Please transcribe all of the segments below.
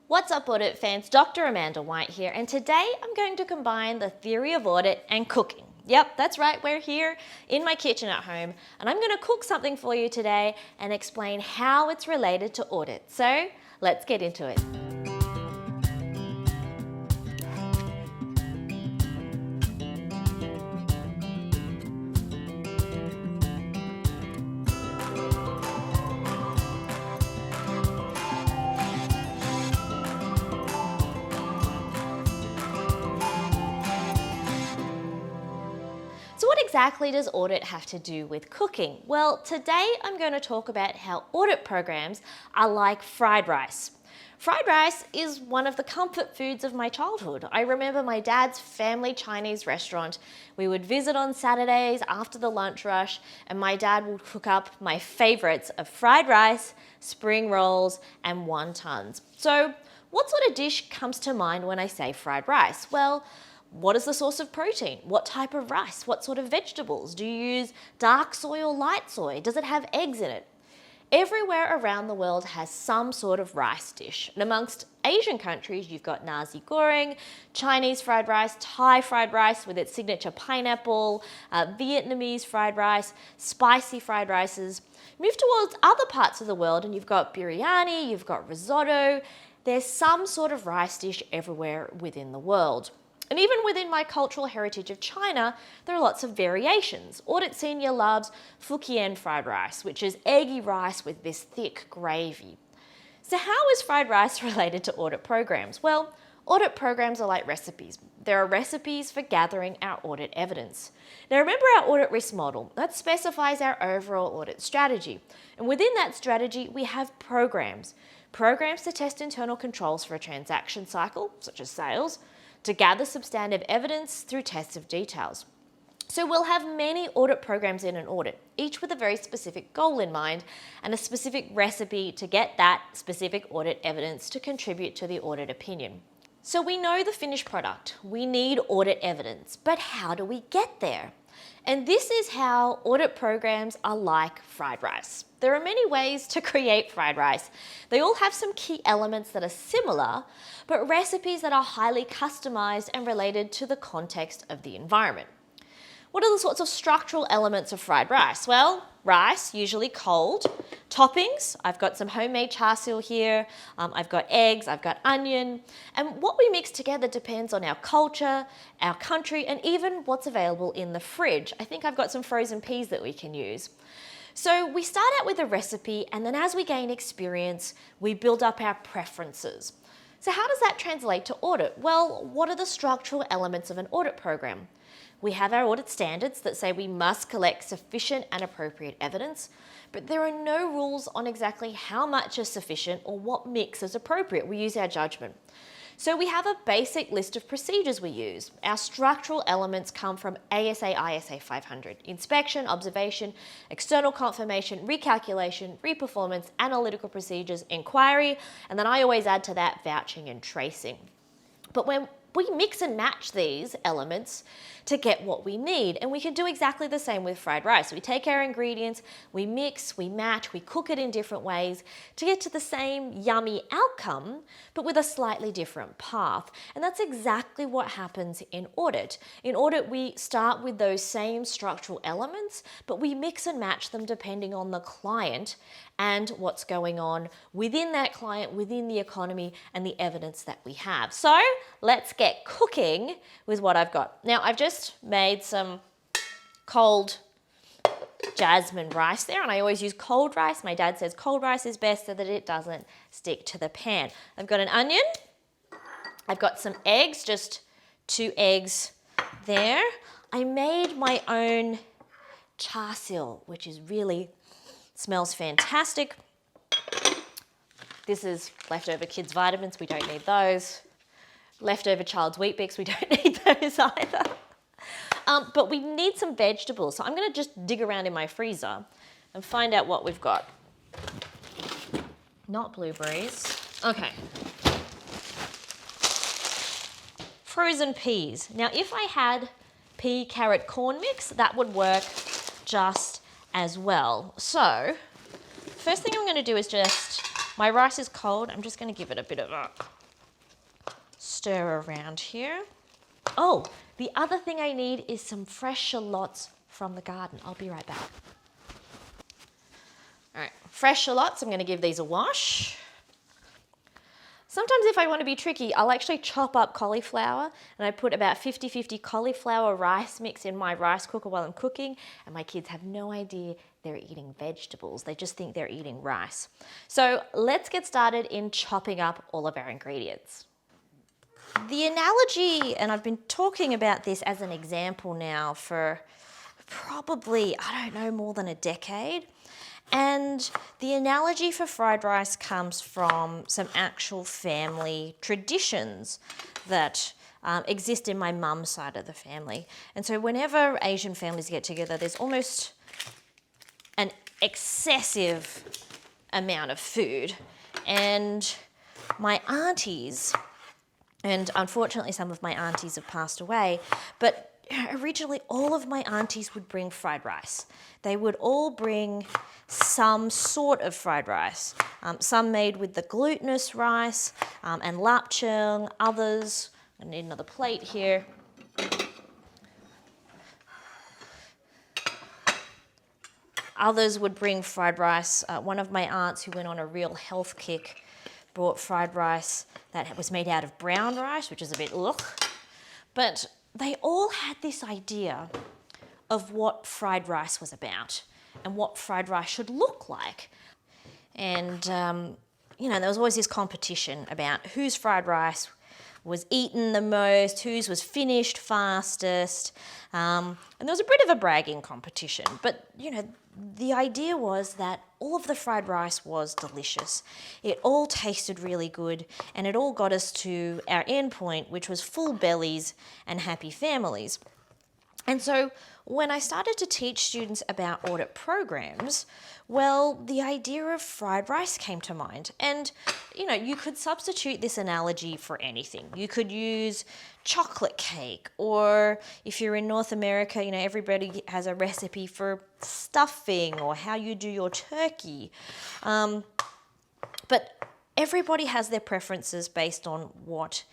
What's up, audit fans? Dr. Amanda White here, and today I'm going to combine the theory of audit and cooking. Yep, that's right, we're here in my kitchen at home, and I'm going to cook something for you today and explain how it's related to audit. So let's get into it. So what exactly does audit have to do with cooking? Well, today I'm going to talk about how audit programs are like fried rice. Fried rice is one of the comfort foods of my childhood. I remember my dad's family Chinese restaurant. We would visit on Saturdays after the lunch rush, and my dad would cook up my favorites of fried rice, spring rolls, and wontons. So what sort of dish comes to mind when I say fried rice? Well, what is the source of protein? What type of rice? What sort of vegetables? Do you use dark soy or light soy? Does it have eggs in it? Everywhere around the world has some sort of rice dish. And amongst Asian countries, you've got nasi goreng, Chinese fried rice, Thai fried rice with its signature pineapple, Vietnamese fried rice, spicy fried rices. Move towards other parts of the world and you've got biryani, you've got risotto. There's some sort of rice dish everywhere within the world. And even within my cultural heritage of China, there are lots of variations. Audit Senior loves Fujian fried rice, which is eggy rice with this thick gravy. So how is fried rice related to audit programs? Well, audit programs are like recipes. There are recipes for gathering our audit evidence. Now remember our audit risk model. That specifies our overall audit strategy. And within that strategy, we have programs. Programs to test internal controls for a transaction cycle, such as sales, to gather substantive evidence through tests of details. So we'll have many audit programs in an audit, each with a very specific goal in mind and a specific recipe to get that specific audit evidence to contribute to the audit opinion. So we know the finished product, we need audit evidence, but how do we get there? And this is how audit programs are like fried rice. There are many ways to create fried rice. They all have some key elements that are similar, but recipes that are highly customized and related to the context of the environment. What are the sorts of structural elements of fried rice? Well, rice, usually cold. Toppings, I've got some homemade char siu here, I've got eggs, I've got onion. And what we mix together depends on our culture, our country, and even what's available in the fridge. I think I've got some frozen peas that we can use. So we start out with a recipe, and then as we gain experience, we build up our preferences. So how does that translate to audit? Well, what are the structural elements of an audit program? We have our audit standards that say we must collect sufficient and appropriate evidence, but there are no rules on exactly how much is sufficient or what mix is appropriate. We use our judgment. So we have a basic list of procedures we use. Our structural elements come from ASA ISA 500, inspection, observation, external confirmation, recalculation, reperformance, analytical procedures, inquiry, and then I always add to that vouching and tracing. But when we mix and match these elements to get what we need, and we can do exactly the same with fried rice. We take our ingredients, we mix, we match, we cook it in different ways to get to the same yummy outcome, but with a slightly different path. And that's exactly what happens in audit. In audit, we start with those same structural elements, but we mix and match them depending on the client and what's going on within that client, within the economy, and the evidence that we have. So let's get cooking with what I've got. Now, I've just made some cold jasmine rice there, and I always use cold rice. My dad says cold rice is best so that it doesn't stick to the pan. I've got an onion. I've got some eggs, just 2 eggs there. I made my own char siu, which is really smells fantastic. This is leftover kids' vitamins. We don't need those. Leftover child's Weet Bix. We don't need those either. But we need some vegetables. So I'm going to just dig around in my freezer and find out what we've got. Not blueberries. Okay. Frozen peas. Now, if I had pea, carrot, corn mix, that would work just as well. So first thing I'm going to do is just My rice is cold. I'm just going to give it a bit of a stir around here. Oh, the other thing I need is some fresh shallots from the garden. I'll be right back. All right, fresh shallots, I'm going to give these a wash. Sometimes if I want to be tricky, I'll actually chop up cauliflower and I put about 50-50 cauliflower rice mix in my rice cooker while I'm cooking, and my kids have no idea they're eating vegetables. They just think they're eating rice. So let's get started in chopping up all of our ingredients. The analogy, and I've been talking about this as an example now for probably, I don't know, more than a decade. And the analogy for fried rice comes from some actual family traditions that exist in my mum's side of the family. And so whenever Asian families get together, there's almost an excessive amount of food. And my aunties, and unfortunately some of my aunties have passed away, but originally all of my aunties would bring fried rice. They would all bring some sort of fried rice, some made with the glutinous rice and lapchung, others, I need another plate here. Others would bring fried rice. One of my aunts who went on a real health kick brought fried rice that was made out of brown rice, which is a bit ugh. But they all had this idea of what fried rice was about and what fried rice should look like. And, there was always this competition about whose fried rice was eaten the most, whose was finished fastest. And there was a bit of a bragging competition. But, the idea was that all of the fried rice was delicious. It all tasted really good, and it all got us to our end point, which was full bellies and happy families. And so when I started to teach students about audit programs, well, the idea of fried rice came to mind. And, you could substitute this analogy for anything. You could use chocolate cake, or if you're in North America, everybody has a recipe for stuffing or how you do your turkey. But everybody has their preferences based on what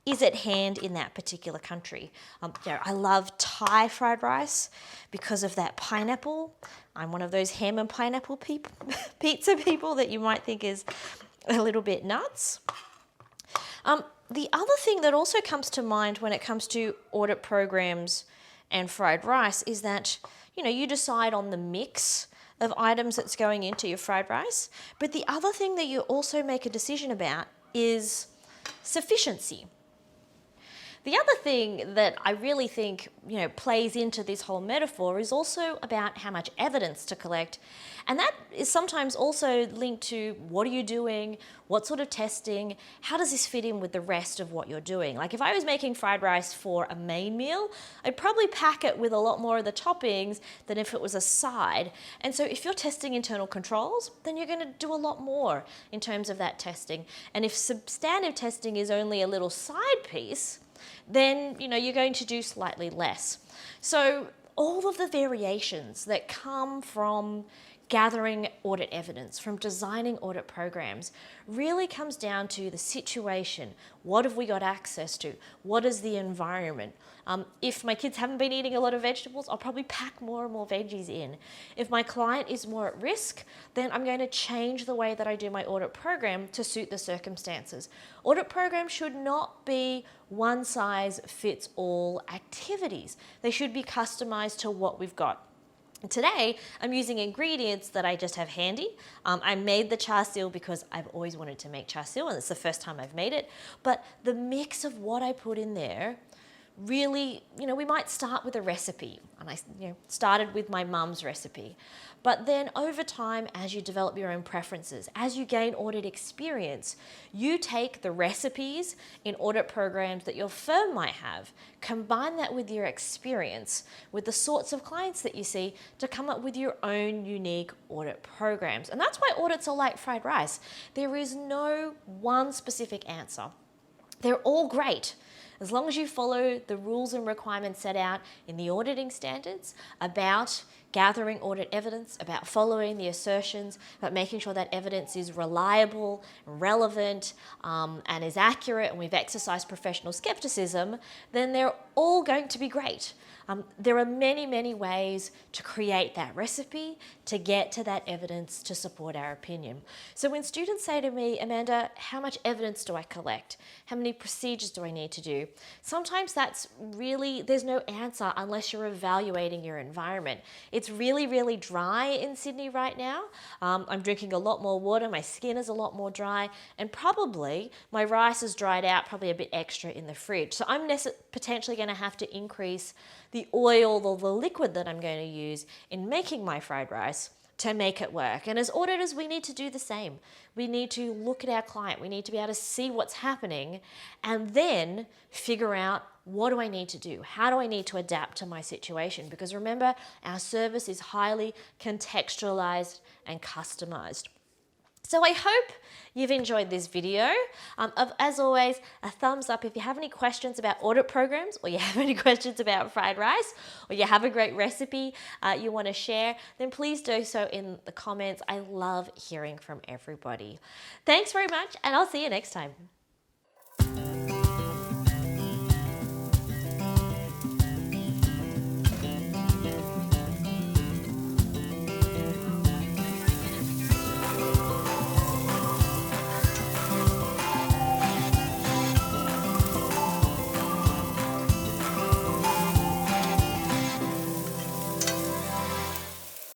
is at hand in that particular country. I love Thai fried rice because of that pineapple. I'm one of those ham and pineapple pizza people that you might think is a little bit nuts. The other thing that also comes to mind when it comes to audit programs and fried rice is that, you decide on the mix of items that's going into your fried rice. But the other thing that you also make a decision about is sufficiency. The other thing that I really think, plays into this whole metaphor is also about how much evidence to collect. And that is sometimes also linked to what are you doing, what sort of testing, how does this fit in with the rest of what you're doing? Like if I was making fried rice for a main meal, I'd probably pack it with a lot more of the toppings than if it was a side. And so if you're testing internal controls, then you're going to do a lot more in terms of that testing. And if substantive testing is only a little side piece, then you're going to do slightly less. So all of the variations that come from gathering audit evidence, from designing audit programs, really comes down to the situation. What have we got access to? What is the environment? If my kids haven't been eating a lot of vegetables, I'll probably pack more and more veggies in. If my client is more at risk, then I'm going to change the way that I do my audit program to suit the circumstances. Audit programs should not be one size fits all activities. They should be customized to what we've got. Today, I'm using ingredients that I just have handy. I made the char siu because I've always wanted to make char siu, and it's the first time I've made it. But the mix of what I put in there really, we might start with a recipe. And I started with my mum's recipe. But then over time, as you develop your own preferences, as you gain audit experience, you take the recipes in audit programs that your firm might have, combine that with your experience, with the sorts of clients that you see, to come up with your own unique audit programs. And that's why audits are like fried rice. There is no one specific answer. They're all great, as long as you follow the rules and requirements set out in the auditing standards about gathering audit evidence, about following the assertions, about making sure that evidence is reliable, relevant, and is accurate, and we've exercised professional skepticism, then they're all going to be great. There are many, many ways to create that recipe, to get to that evidence to support our opinion. So when students say to me, Amanda, how much evidence do I collect? How many procedures do I need to do? Sometimes that's really, there's no answer unless you're evaluating your environment. It's really, really dry in Sydney right now. I'm drinking a lot more water, my skin is a lot more dry, and probably my rice is dried out, probably a bit extra in the fridge. So I'm potentially going to have to increase the oil or the liquid that I'm going to use in making my fried rice to make it work. And as auditors, we need to do the same. We need to look at our client. We need to be able to see what's happening and then figure out, what do I need to do? How do I need to adapt to my situation? Because remember, our service is highly contextualized and customized. So I hope you've enjoyed this video. As always, a thumbs up if you have any questions about audit programs, or you have any questions about fried rice, or you have a great recipe you want to share, then please do so in the comments. I love hearing from everybody. Thanks very much, and I'll see you next time.